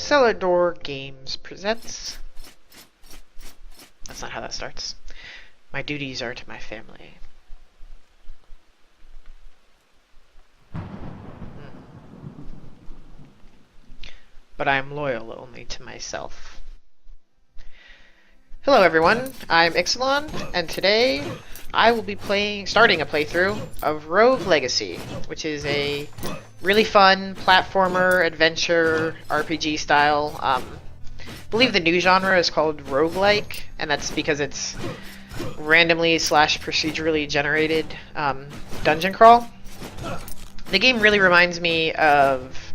Cellar Door Games presents. That's not how that starts. My duties are to my family. But I am loyal only to myself. Hello everyone, I'm TheIxelan, and today I will be starting a playthrough of Rogue Legacy, which is a really fun platformer, adventure, RPG style. I believe the new genre is called roguelike, and that's because it's randomly / procedurally generated dungeon crawl. The game really reminds me of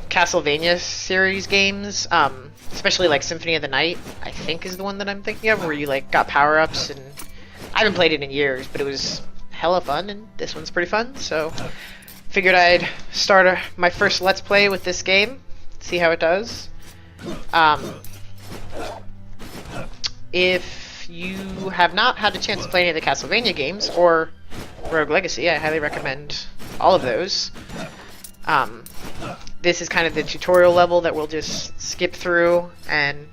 Castlevania series games, especially like Symphony of the Night, I think is the one that I'm thinking of, where you like got power-ups, and I haven't played it in years, but it was hella fun, and this one's pretty fun, so figured I'd start my first Let's Play with this game, see how it does. If you have not had a chance to play any of the Castlevania games, or Rogue Legacy, I highly recommend all of those. This is kind of the tutorial level that we'll just skip through and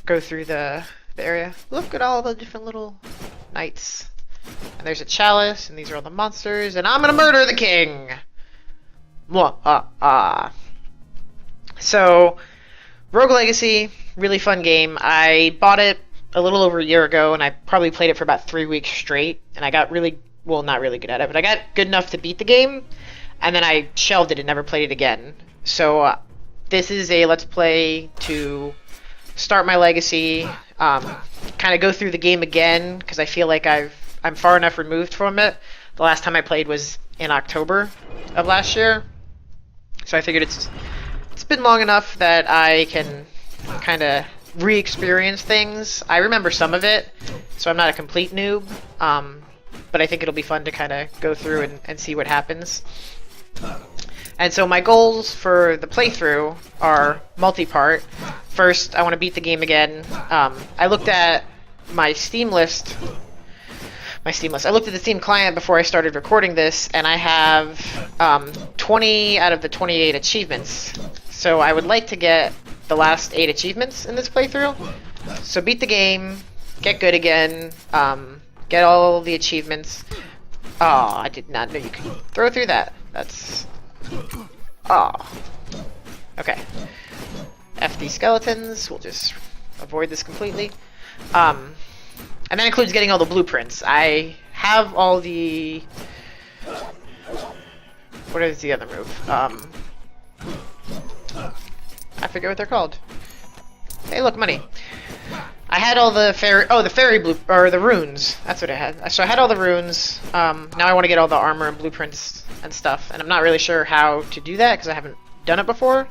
go through the area. Look at all the different little knights. And there's a chalice, and these are all the monsters, and I'm gonna murder the king! So, Rogue Legacy, really fun game. I bought it a little over a year ago, and I probably played it for about 3 weeks straight, and I got really, well, not really good at it, but I got good enough to beat the game. And then I shelved it and never played it again. So this is a Let's Play to start my legacy, kind of go through the game again, because I feel like I'm far enough removed from it. The last time I played was in October of last year. So I figured it's been long enough that I can kind of re-experience things. I remember some of it, so I'm not a complete noob, but I think it'll be fun to kind of go through and see what happens. And so my goals for the playthrough are multi-part. First, I want to beat the game again. I looked at my Steam list. I looked at the Steam client before I started recording this, and I have 20 out of the 28 achievements. So I would like to get the last 8 achievements in this playthrough. So beat the game, get good again, get all the achievements. Oh, I did not know you could throw through that. That's... Oh. Okay. F these skeletons. We'll just avoid this completely. And that includes getting all the blueprints. I have all the... What is the other move? I forget what they're called. Hey, look, money. I had all the the runes. That's what I had. So I had all the runes. Now I want to get all the armor and blueprints and stuff, and I'm not really sure how to do that because I haven't done it before.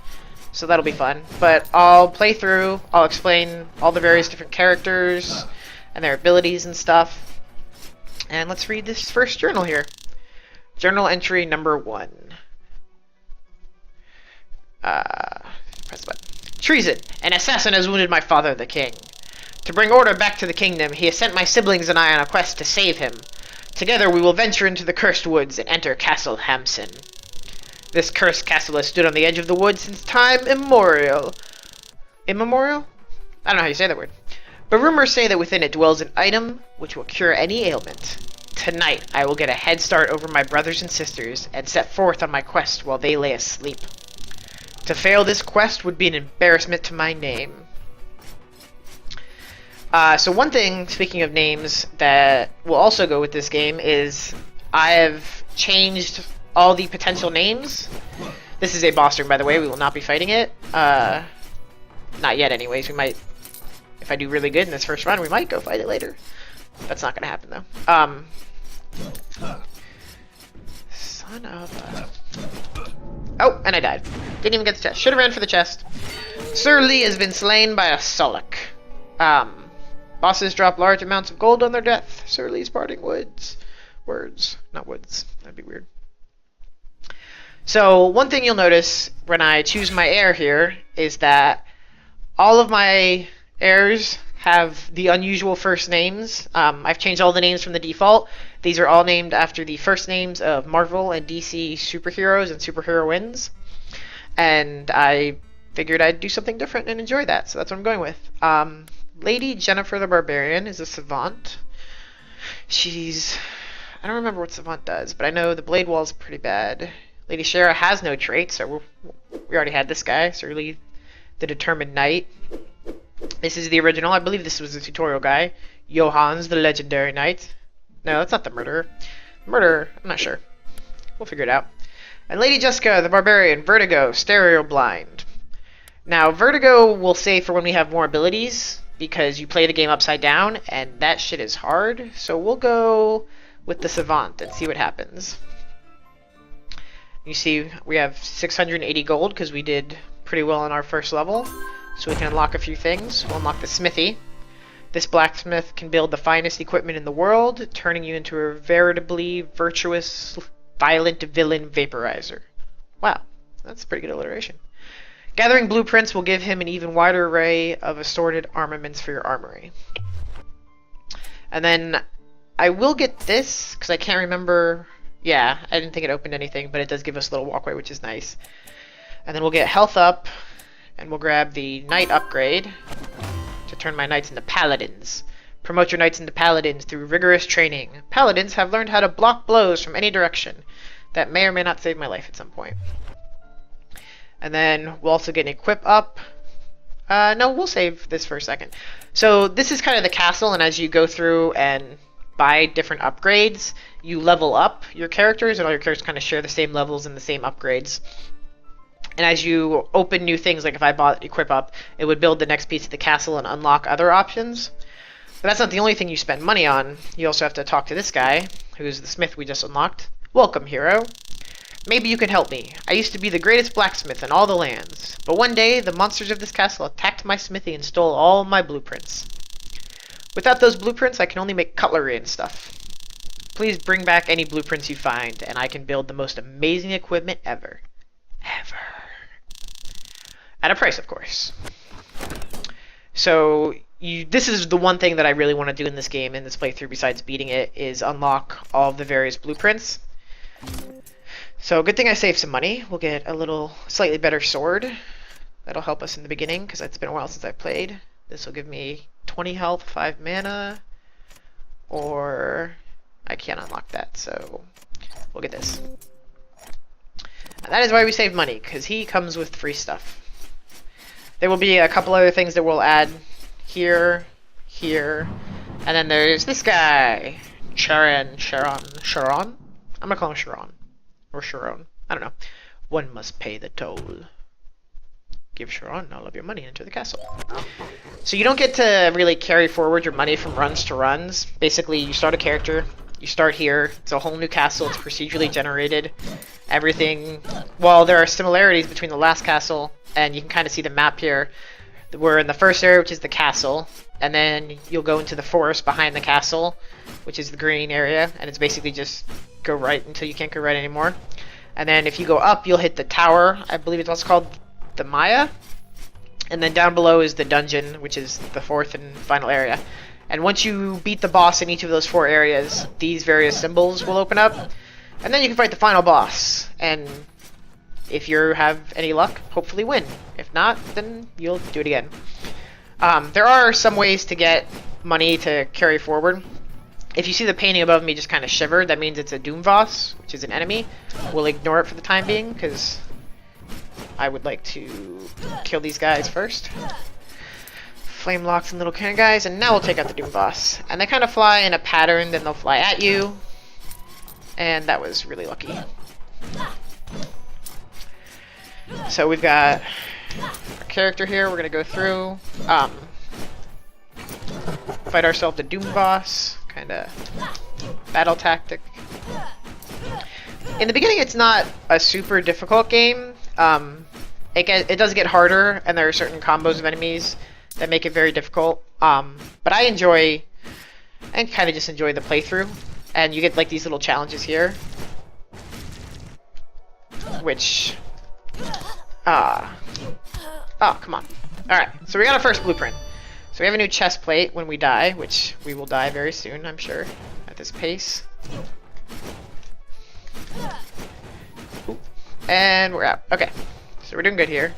So that'll be fun. But I'll play through. I'll explain all the various different characters and their abilities and stuff. And let's read this first journal here. Journal entry number 1. Press the button. Treason! An assassin has wounded my father, the king. To bring order back to the kingdom, he has sent my siblings and I on a quest to save him. Together we will venture into the cursed woods and enter Castle Hamson. This cursed castle has stood on the edge of the woods since time immemorial. Immemorial? I don't know how you say that word. But rumors say that within it dwells an item which will cure any ailment. Tonight I will get a head start over my brothers and sisters and set forth on my quest while they lay asleep. To fail this quest would be an embarrassment to my name. So one thing, speaking of names, that will also go with this game is I have changed all the potential names. This is a boss room, by the way. We will not be fighting it. Not yet, anyways. We might, if I do really good in this first run, we might go fight it later. That's not going to happen, though. Son of a... Oh, and I died. Didn't even get the chest. Should have ran for the chest. Sir Lee has been slain by a Solak. Bosses drop large amounts of gold on their death. Sir Lee's parting words. Not woods. That'd be weird. So, one thing you'll notice when I choose my heir here is that all of my heirs have the unusual first names. I've changed all the names from the default. These are all named after the first names of Marvel and DC superheroes and superheroines. And I figured I'd do something different and enjoy that, so that's what I'm going with. Lady Jennifer the Barbarian is a savant. I don't remember what savant does, but I know the blade wall is pretty bad. Lady Shara has no traits, so we already had this guy, Surly the Determined Knight. This is the original. I believe this was the tutorial guy. Johans the Legendary Knight. No, that's not the murderer. Murderer, I'm not sure. We'll figure it out. And Lady Jessica the Barbarian, Vertigo, Stereo Blind. Now, Vertigo will save for when we have more abilities, because you play the game upside down, and that shit is hard. So we'll go with the Savant and see what happens. You see, we have 680 gold, because we did pretty well on our first level. So we can unlock a few things. We'll unlock the Smithy. This blacksmith can build the finest equipment in the world, turning you into a veritably virtuous, violent villain vaporizer. Wow, that's a pretty good alliteration. Gathering blueprints will give him an even wider array of assorted armaments for your armory. And then I will get this, because I can't remember. Yeah, I didn't think it opened anything, but it does give us a little walkway, which is nice. And then we'll get health up, and we'll grab the knight upgrade to turn my knights into paladins. Promote your knights into paladins through rigorous training. Paladins have learned how to block blows from any direction. That may or may not save my life at some point. And then we'll also get an equip up. No, we'll save this for a second. So this is kind of the castle, and as you go through and buy different upgrades, you level up your characters, and all your characters kind of share the same levels and the same upgrades. And as you open new things, like if I bought equip up, it would build the next piece of the castle and unlock other options. But that's not the only thing you spend money on. You also have to talk to this guy, who's the smith we just unlocked. Welcome, hero. Maybe you can help me. I used to be the greatest blacksmith in all the lands, but one day the monsters of this castle attacked my smithy and stole all my blueprints. Without those blueprints, I can only make cutlery and stuff. Please bring back any blueprints you find, and I can build the most amazing equipment ever. Ever. At a price, of course. So, this is the one thing that I really want to do in this game, in this playthrough, besides beating it, is unlock all of the various blueprints. So, good thing I saved some money. We'll get a slightly better sword. That'll help us in the beginning, because it's been a while since I've played. This will give me 20 health, 5 mana, or I can't unlock that, so we'll get this. And that is why we save money, because he comes with free stuff. There will be a couple other things that we'll add here, and then there's this guy, Sharon? I'm gonna call him Sharon. Or Sharon. I don't know. One must pay the toll. Give Sharon all of your money into the castle. So you don't get to really carry forward your money from runs to runs. Basically, you start a character, you start here, it's a whole new castle, it's procedurally generated. Everything, well, there are similarities between the last castle, and you can kind of see the map here. We're in the first area, which is the castle, and then you'll go into the forest behind the castle, which is the green area, and it's basically just go right until you can't go right anymore. And then if you go up, you'll hit the tower. I believe it's also called the Maya. And then down below is the dungeon, which is the fourth and final area. And once you beat the boss in each of those 4 areas, these various symbols will open up. And then you can fight the final boss. And if you have any luck, hopefully win. If not, then you'll do it again. There are some ways to get money to carry forward. If you see the painting above me just kind of shiver, that means it's a Doom boss, which is an enemy. We'll ignore it for the time being, because I would like to kill these guys first. Flame locks and little cannon guys, and now we'll take out the Doom boss. And they kind of fly in a pattern, then they'll fly at you. And that was really lucky. So we've got our character here, we're going to go through, fight ourselves the Doom boss. Kind of battle tactic. In the beginning, it's not a super difficult game. It does get harder, and there are certain combos of enemies that make it very difficult. But I kind of just enjoy the playthrough, and you get like these little challenges here, which, oh, come on. All right, so we got our first blueprint. So we have a new chest plate when we die, which we will die very soon, I'm sure, at this pace. Ooh. And we're out. Okay, so we're doing good here.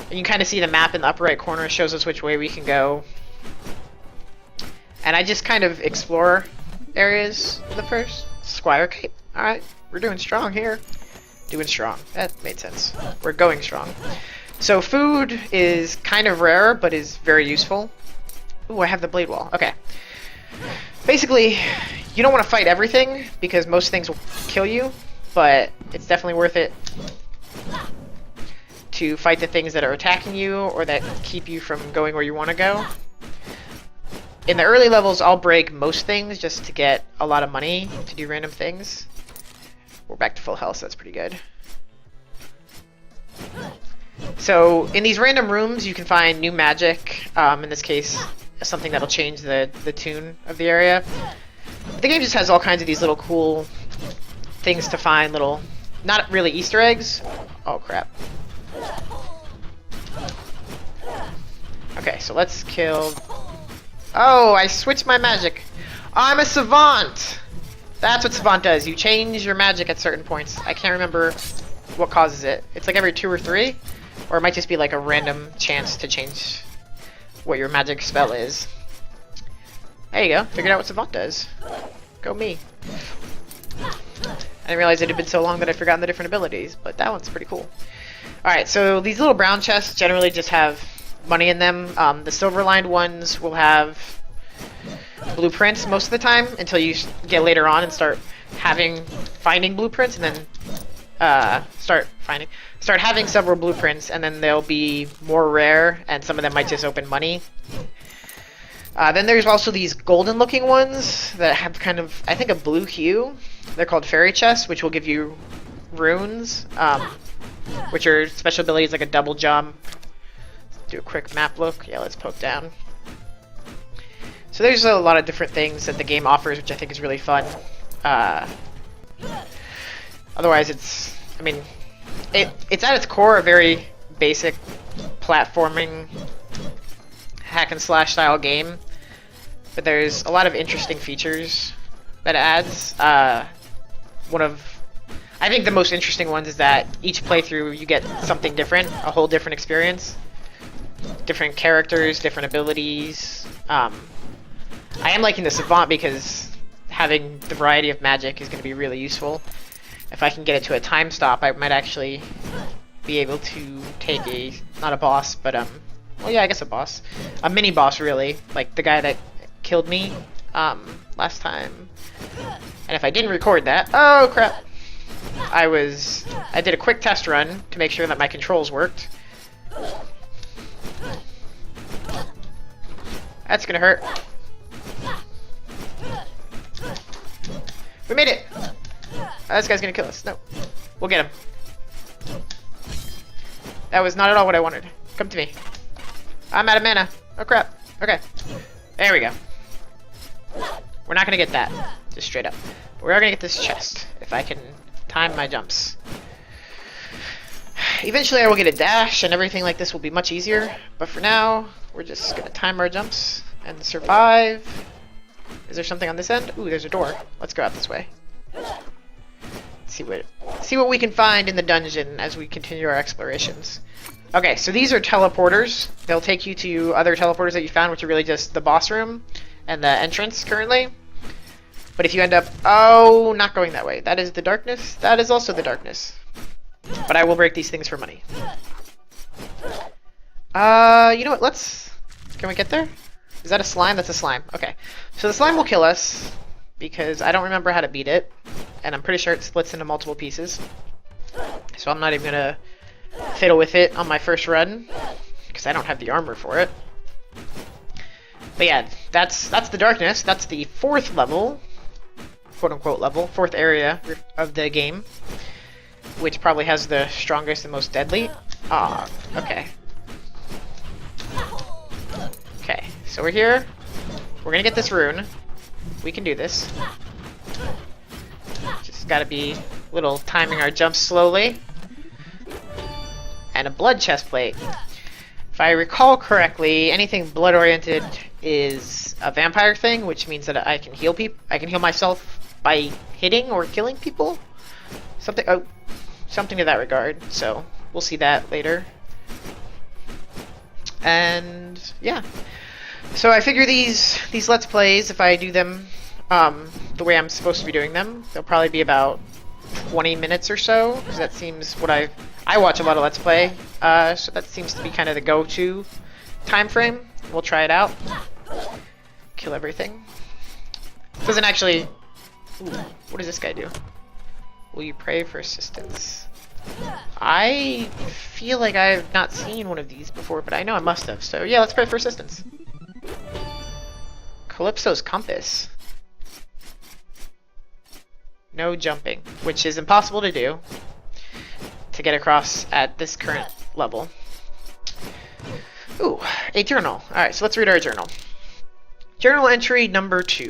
And you can kind of see the map in the upper right corner shows us which way we can go. And I just kind of explore areas of the first. Squire Cape. Alright, we're doing strong here. Doing strong. That made sense. We're going strong. So food is kind of rare, but is very useful. Ooh, I have the blade wall. Okay. Basically, you don't want to fight everything, because most things will kill you, but it's definitely worth it to fight the things that are attacking you, or that keep you from going where you want to go. In the early levels, I'll break most things just to get a lot of money to do random things. We're back to full health, so that's pretty good. So, in these random rooms, you can find new magic. In this case, something that'll change the tune of the area. But the game just has all kinds of these little cool things to find, little, not really Easter eggs. Oh, crap. Okay, so let's kill... Oh, I switched my magic. I'm a savant! That's what savant does. You change your magic at certain points. I can't remember what causes it. It's like every 2 or 3? Or it might just be like a random chance to change what your magic spell is. There you go. Figured out what savant does. Go me. I didn't realize it had been so long that I'd forgotten the different abilities, but that one's pretty cool. Alright, so these little brown chests generally just have money in them. The silver-lined ones will have blueprints most of the time, until you get later on and start finding blueprints, and then start having several blueprints, and then they'll be more rare, and some of them might just open money. Then there's also these golden-looking ones that have kind of, I think, a blue hue. They're called fairy chests, which will give you runes, which are special abilities like a double jump. Do a quick map look. Yeah, let's poke down. So there's a lot of different things that the game offers, which I think is really fun. Otherwise, it's at its core a very basic platforming hack and slash style game, but there's a lot of interesting features that it adds. I think the most interesting ones is that each playthrough you get something different, a whole different experience. Different characters, different abilities. I am liking the savant because having the variety of magic is going to be really useful. If I can get it to a time stop, I might actually be able to take not a boss, but well, yeah, I guess a boss. A mini boss, really, like the guy that killed me last time. And if I didn't record that, oh crap. I did a quick test run to make sure that my controls worked. That's gonna hurt. We made it! This guy's gonna kill us. No. We'll get him. That was not at all what I wanted. Come to me. I'm out of mana. Oh crap. Okay. There we go. We're not gonna get that. Just straight up. But we are gonna get this chest. If I can time my jumps. Eventually I will get a dash and everything like this will be much easier. But for now, we're just gonna time our jumps and survive. Is there something on this end? Ooh, there's a door. Let's go out this way. See what we can find in the dungeon as we continue our explorations. Okay, so these are teleporters. They'll take you to other teleporters that you found, which are really just the boss room and the entrance currently. But if you end up... Oh, not going that way. That is the darkness. That is also the darkness. But I will break these things for money. You know what? Can we get there? Is that a slime? That's a slime. Okay. So the slime will kill us, because I don't remember how to beat it. And I'm pretty sure it splits into multiple pieces. So I'm not even gonna fiddle with it on my first run, because I don't have the armor for it. But yeah, that's the darkness. That's the 4th level, quote-unquote level, 4th area of the game, which probably has the strongest and most deadly. Ah, okay. Okay, so we're here. We're gonna get this rune. We can do this. Just gotta be a little timing our jumps slowly. And a blood chest plate. If If I recall correctly, anything blood-oriented is a vampire thing, which means that I can heal people. I can heal myself by hitting or killing people. Something to that regard. So we'll see that later. And yeah. So I figure these Let's Plays, if I do them the way I'm supposed to be doing them, they'll probably be about 20 minutes or so, because that seems what I watch a lot of Let's Play, so that seems to be kind of the go-to time frame. We'll try it out. Kill everything. Doesn't actually... Ooh, what does this guy do? Will you pray for assistance? I feel like I've not seen one of these before, but I know I must have, so yeah, let's pray for assistance. Calypso's compass. No jumping, which is impossible to do to get across at this current level. Ooh, a journal. Alright, so let's read our journal. Journal entry number 2.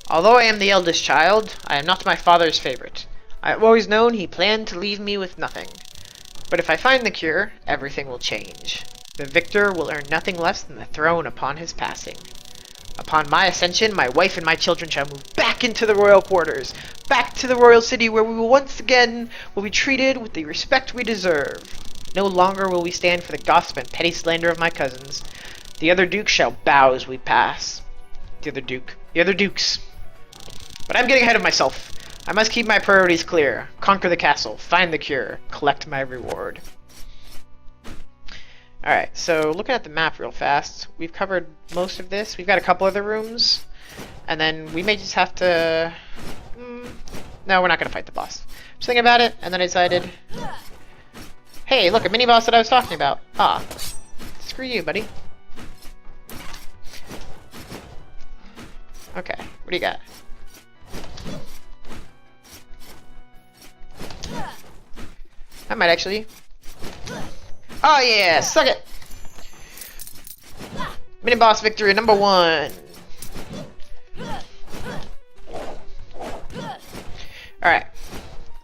Although I am the eldest child, I am not my father's favorite. I have always known he planned to leave me with nothing. But if I find the cure, everything will change. The victor will earn nothing less than the throne upon his passing. Upon my ascension, my wife and my children shall move back into the royal quarters, back to the royal city where we will once again be treated with the respect we deserve. No longer will we stand for the gossip and petty slander of my cousins. The other dukes shall bow as we pass. The other dukes. But I'm getting ahead of myself. I must keep my priorities clear. Conquer the castle, find the cure, collect my reward. Alright, so looking at the map real fast, we've covered most of this. We've got a couple other rooms, and then we may just have to... No, we're not going to fight the boss. Just thinking about it, and then I decided... Hey, look, a mini-boss that I was talking about. Ah, screw you, buddy. Okay, what do you got? I might actually... Oh yeah, suck it! Mini-boss victory number 1! Alright.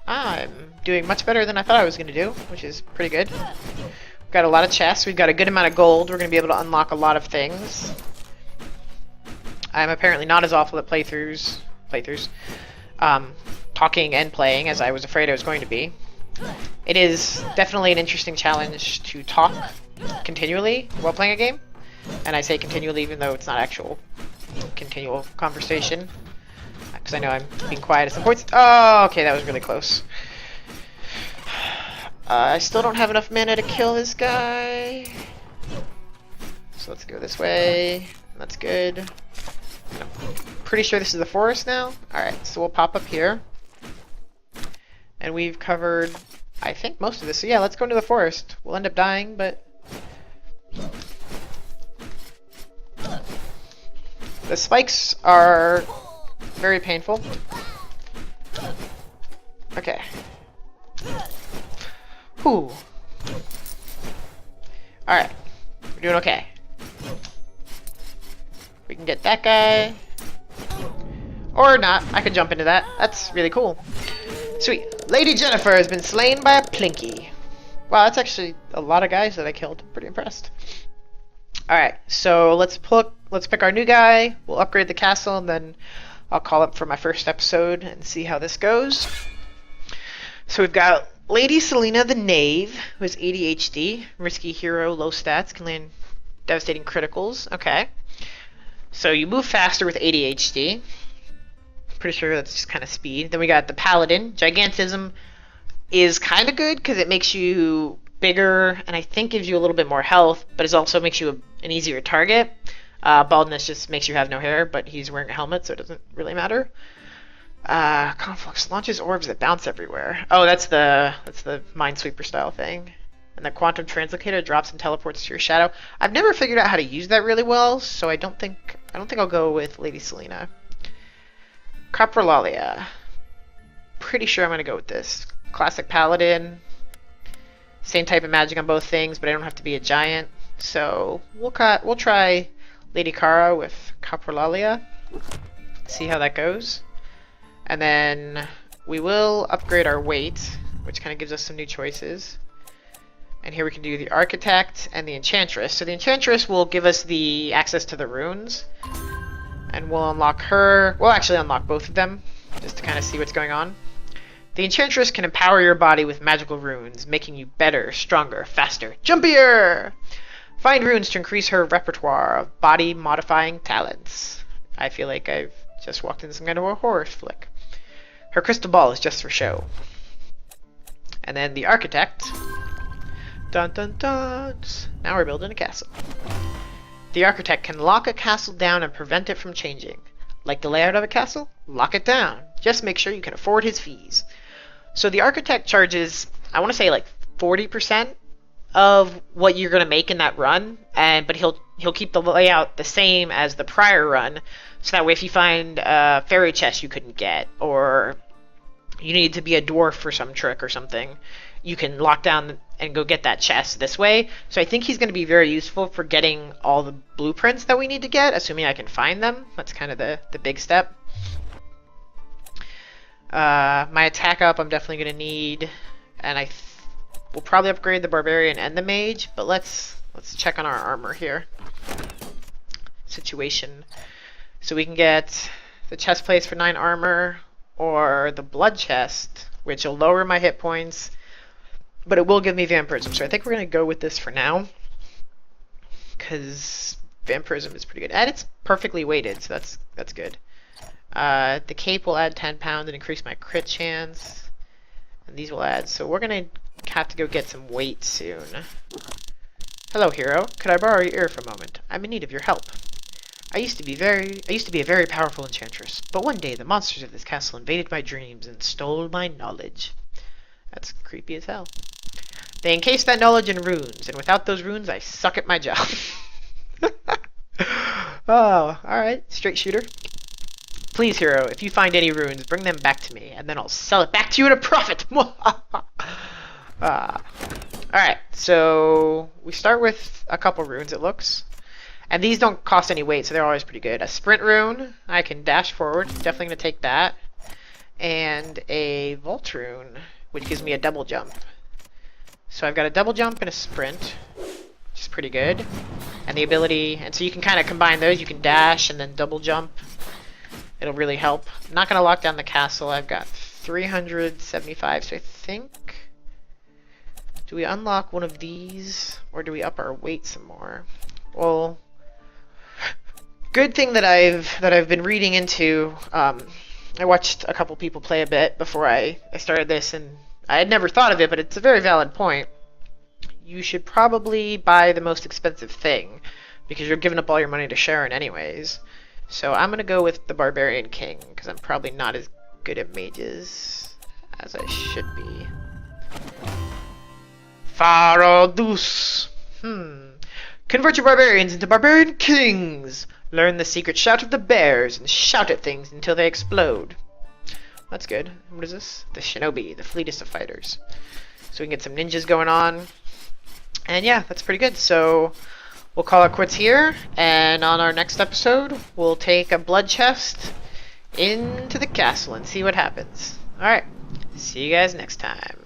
I'm doing much better than I thought I was going to do, which is pretty good. We've got a lot of chests, we've got a good amount of gold, we're going to be able to unlock a lot of things. I'm apparently not as awful at playthroughs, talking and playing as I was afraid I was going to be. It is definitely an interesting challenge to talk continually while playing a game. And I say continually even though it's not actual continual conversation. Because I know I'm being quiet at some points. Oh, okay, that was really close. I still don't have enough mana to kill this guy. So let's go this way. That's good. I'm pretty sure this is the forest now. Alright, so we'll pop up here. And we've covered, I think, most of this. So yeah, let's go into the forest. We'll end up dying, but... The spikes are very painful. Okay. Whew. Alright. We're doing okay. We can get that guy. Or not. I could jump into that. That's really cool. Sweet. Lady Jennifer has been slain by a plinky. Wow, that's actually a lot of guys that I killed. I'm pretty impressed. Alright, so let's pick our new guy. We'll upgrade the castle, and then I'll call up for my first episode and see how this goes. So we've got Lady Selena the Knave, who has ADHD. Risky hero, low stats, can land devastating criticals. Okay. So you move faster with ADHD. Pretty sure that's just kind of speed. Then we got the Paladin. Gigantism is kind of good because it makes you bigger and I think gives you a little bit more health, but it also makes you an easier target. Baldness just makes you have no hair, but he's wearing a helmet, so it doesn't really matter. Conflux launches orbs that bounce everywhere. Oh, that's the Minesweeper style thing. And the Quantum Translocator drops and teleports to your shadow. I've never figured out how to use that really well, so I don't think I'll go with Lady Selena. Coprolalia. Pretty sure I'm gonna go with this. Classic Paladin. Same type of magic on both things, but I don't have to be a giant. So we'll try Lady Kara with Coprolalia. See how that goes. And then we will upgrade our weight, which kind of gives us some new choices. And here we can do the Architect and the Enchantress. So the Enchantress will give us the access to the runes. And we'll unlock her. We'll actually unlock both of them, just to kind of see what's going on. The Enchantress can empower your body with magical runes, making you better, stronger, faster, jumpier! Find runes to increase her repertoire of body-modifying talents. I feel like I've just walked into some kind of a horror flick. Her crystal ball is just for show. And then the Architect. Dun dun dun. Now we're building a castle. The Architect can lock a castle down and prevent it from changing. Like the layout of a castle? Lock it down. Just make sure you can afford his fees. So the Architect charges, I want to say like 40% of what you're going to make in that run, but he'll keep the layout the same as the prior run, so that way if you find a fairy chest you couldn't get, or you need to be a dwarf for some trick or something, you can lock down and go get that chest this way. So I think he's going to be very useful for getting all the blueprints that we need to get, assuming I can find them. That's kind of the big step. My attack up I'm definitely going to need, and we'll probably upgrade the Barbarian and the Mage, but let's check on our armor here. Situation. So we can get the chest plates for 9 armor, or the blood chest, which will lower my hit points, but it will give me vampirism. So I think we're going to go with this for now, because vampirism is pretty good. And it's perfectly weighted, so that's good. The cape will add 10 pounds and increase my crit chance. And these will add, so we're going to have to go get some weight soon. Hello, hero. Could I borrow your ear for a moment? I'm in need of your help. I used to be a very powerful enchantress, but one day the monsters of this castle invaded my dreams and stole my knowledge. That's creepy as hell. They encased that knowledge in runes, and without those runes, I suck at my job. Oh, alright. Straight shooter. Please, hero, if you find any runes, bring them back to me, and then I'll sell it back to you at a profit! Alright, so we start with a couple runes, it looks. And these don't cost any weight, so they're always pretty good. A sprint rune, I can dash forward, definitely going to take that. And a vault rune, which gives me a double jump. So I've got a double jump and a sprint, which is pretty good. And the ability, and so you can kind of combine those, you can dash and then double jump. It'll really help. I'm not going to lock down the castle, I've got 375, so I think... Do we unlock one of these, or do we up our weight some more? Well, good thing that I've been reading into. I watched a couple people play a bit before I started this, and I had never thought of it, but it's a very valid point. You should probably buy the most expensive thing, because you're giving up all your money to Sharon anyways. So I'm gonna go with the Barbarian King, because I'm probably not as good at mages as I should be. Farodus. Convert your barbarians into barbarian kings. Learn the secret shout of the bears and shout at things until they explode. That's good. What is this? The shinobi, the fleetest of fighters. So we can get some ninjas going on. And yeah, that's pretty good. So we'll call it quits here. And on our next episode, we'll take a blood chest into the castle and see what happens. Alright. See you guys next time.